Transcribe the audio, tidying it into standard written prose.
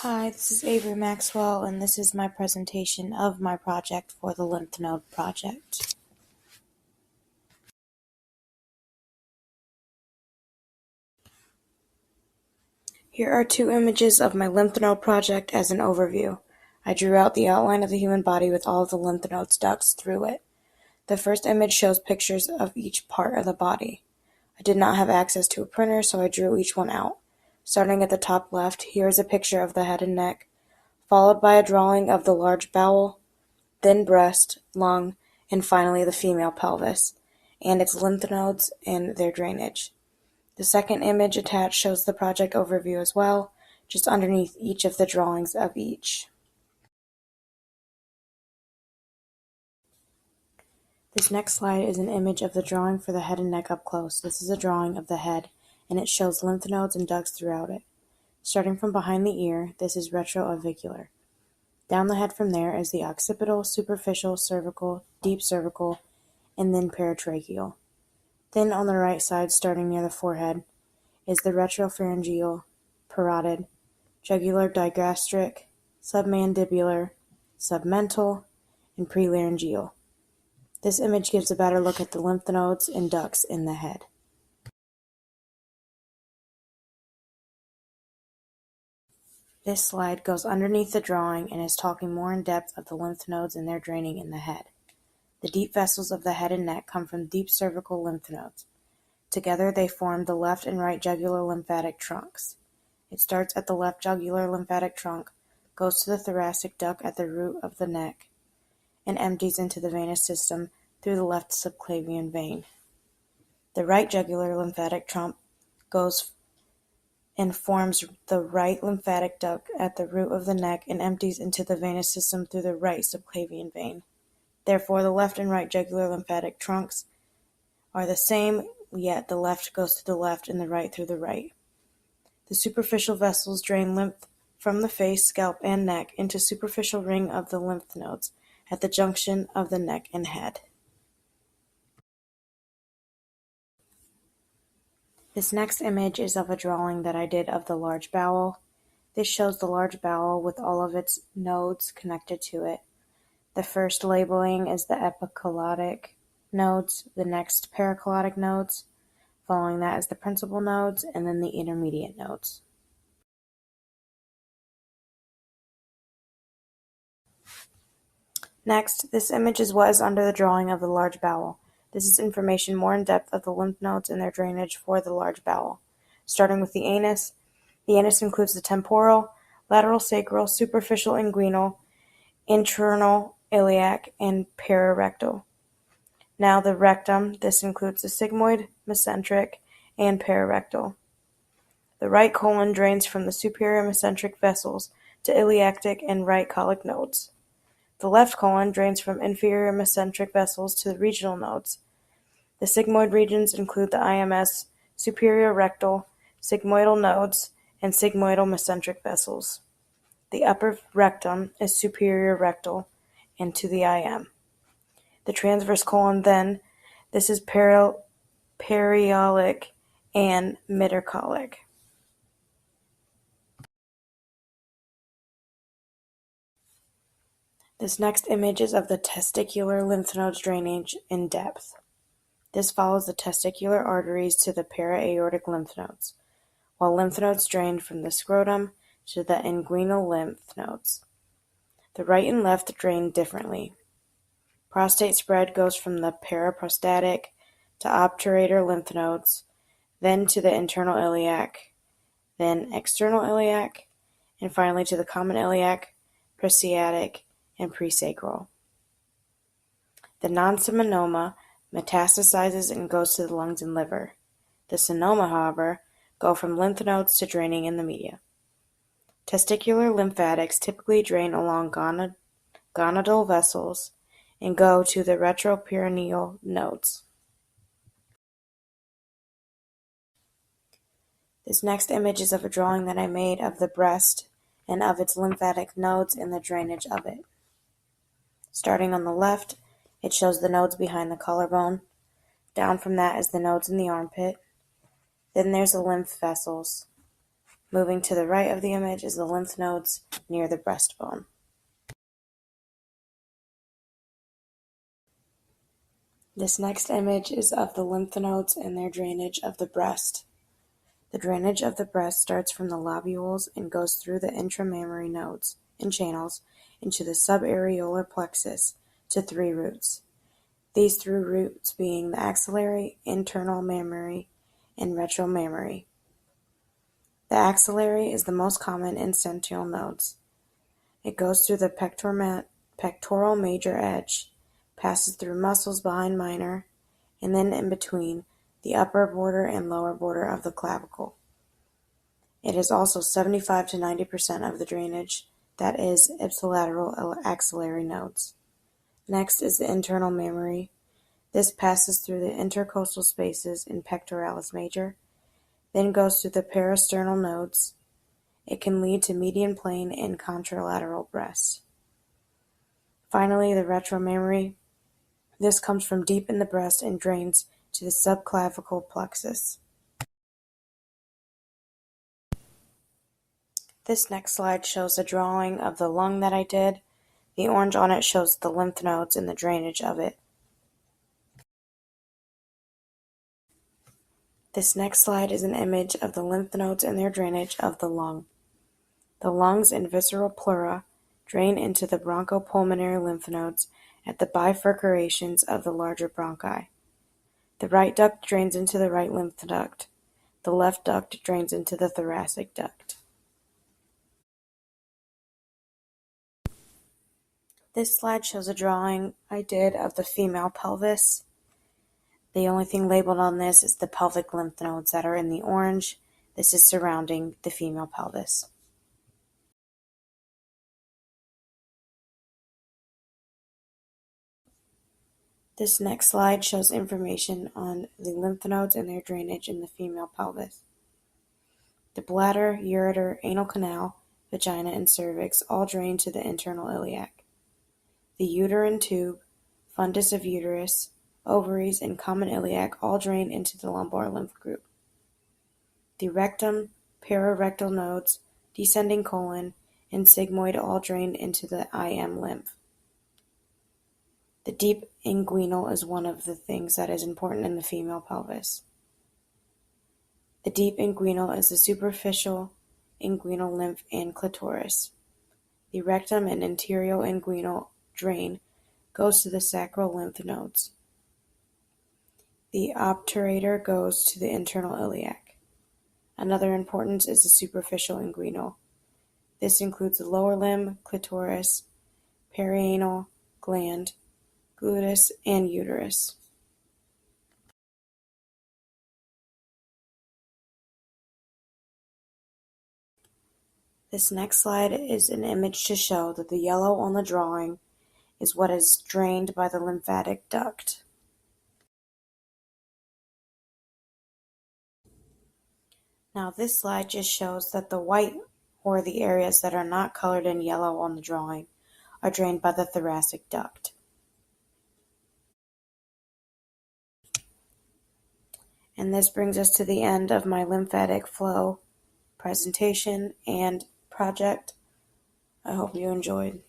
Hi, this is Avery Maxwell, and this is my presentation of my project for the lymph node project. Here are two images of my lymph node project as an overview. I drew out the outline of the human body with all of the lymph nodes ducts through it. The first image shows pictures of each part of the body. I did not have access to a printer, so I drew each one out. Starting at the top left, here is a picture of the head and neck, followed by a drawing of the large bowel, then breast, lung, and finally the female pelvis, and its lymph nodes and their drainage. The second image attached shows the project overview as well, just underneath each of the drawings of each. This next slide is an image of the drawing for the head and neck up close. This is a drawing of the head, and it shows lymph nodes and ducts throughout it. Starting from behind the ear, this is retroavicular. Down the head from there is the occipital, superficial, cervical, deep cervical, and then paratracheal. Then on the right side, starting near the forehead, is the retropharyngeal, parotid, jugular digastric, submandibular, submental, and prelaryngeal. This image gives a better look at the lymph nodes and ducts in the head. This slide goes underneath the drawing and is talking more in depth of the lymph nodes and their draining in the head. The deep vessels of the head and neck come from deep cervical lymph nodes. Together they form the left and right jugular lymphatic trunks. It starts at the left jugular lymphatic trunk, goes to the thoracic duct at the root of the neck, and empties into the venous system through the left subclavian vein. The right jugular lymphatic trunk goes and forms the right lymphatic duct at the root of the neck and empties into the venous system through the right subclavian vein. Therefore, the left and right jugular lymphatic trunks are the same, yet the left goes to the left and the right through the right. The superficial vessels drain lymph from the face, scalp, and neck into superficial ring of the lymph nodes at the junction of the neck and head. This next image is of a drawing that I did of the large bowel. This shows the large bowel with all of its nodes connected to it. The first labeling is the epicolotic nodes, the next paracolotic nodes, following that is the principal nodes, and then the intermediate nodes. Next, this image is what is under the drawing of the large bowel. This is information more in depth of the lymph nodes and their drainage for the large bowel. Starting with the anus includes the temporal, lateral sacral, superficial inguinal, internal iliac, and pararectal. Now the rectum, this includes the sigmoid, mesenteric, and pararectal. The right colon drains from the superior mesenteric vessels to iliactic and right colic nodes. The left colon drains from inferior mesenteric vessels to the regional nodes. The sigmoid regions include the IMS, superior rectal, sigmoidal nodes, and sigmoidal mesenteric vessels. The upper rectum is superior rectal and to the IM. The transverse colon then, this is periolic and midcolic. This next image is of the testicular lymph nodes drainage in depth. This follows the testicular arteries to the para-aortic lymph nodes, while lymph nodes drain from the scrotum to the inguinal lymph nodes. The right and left drain differently. Prostate spread goes from the paraprostatic to obturator lymph nodes, then to the internal iliac, then external iliac, and finally to the common iliac, presciatic, and presacral. The non-seminoma metastasizes and goes to the lungs and liver. The seminoma, however, go from lymph nodes to draining in the media. Testicular lymphatics typically drain along gonadal vessels and go to the retroperineal nodes. This next image is of a drawing that I made of the breast and of its lymphatic nodes and the drainage of it. Starting on the left, it shows the nodes behind the collarbone. Down from that is the nodes in the armpit. Then there's the lymph vessels. Moving to the right of the image is the lymph nodes near the breastbone. This next image is of the lymph nodes and their drainage of the breast. The drainage of the breast starts from the lobules and goes through the intramammary nodes and channels into the subareolar plexus to 3 roots. These 3 roots being the axillary, internal mammary, and retromammary. The axillary is the most common in sentinel nodes. It goes through the pectoral major edge, passes through muscles behind minor, and then in between the upper border and lower border of the clavicle. It is also 75 to 90% of the drainage that is ipsilateral axillary nodes. Next is the internal mammary. This passes through the intercostal spaces in pectoralis major, then goes through the peristernal nodes. It can lead to median plane and contralateral breast. Finally, the retromammary. This comes from deep in the breast and drains to the subclavicle plexus. This next slide shows a drawing of the lung that I did. The orange on it shows the lymph nodes and the drainage of it. This next slide is an image of the lymph nodes and their drainage of the lung. The lungs and visceral pleura drain into the bronchopulmonary lymph nodes at the bifurcations of the larger bronchi. The right duct drains into the right lymph duct. The left duct drains into the thoracic duct. This slide shows a drawing I did of the female pelvis. The only thing labeled on this is the pelvic lymph nodes that are in the orange. This is surrounding the female pelvis. This next slide shows information on the lymph nodes and their drainage in the female pelvis. The bladder, ureter, anal canal, vagina, and cervix all drain to the internal iliac. The uterine tube, fundus of uterus, ovaries, and common iliac all drain into the lumbar lymph group. The rectum, pararectal nodes, descending colon, and sigmoid all drain into the IM lymph. The deep inguinal is one of the things that is important in the female pelvis. The deep inguinal is the superficial inguinal lymph and clitoris. The rectum and interior inguinal drain goes to the sacral lymph nodes. The obturator goes to the internal iliac. Another importance is the superficial inguinal. This includes the lower limb, clitoris, perianal gland, gluteus, and uterus. This next slide is an image to show that the yellow on the drawing is what is drained by the lymphatic duct. Now this slide just shows that the white, or the areas that are not colored in yellow on the drawing, are drained by the thoracic duct. And this brings us to the end of my lymphatic flow presentation and project. I hope you enjoyed.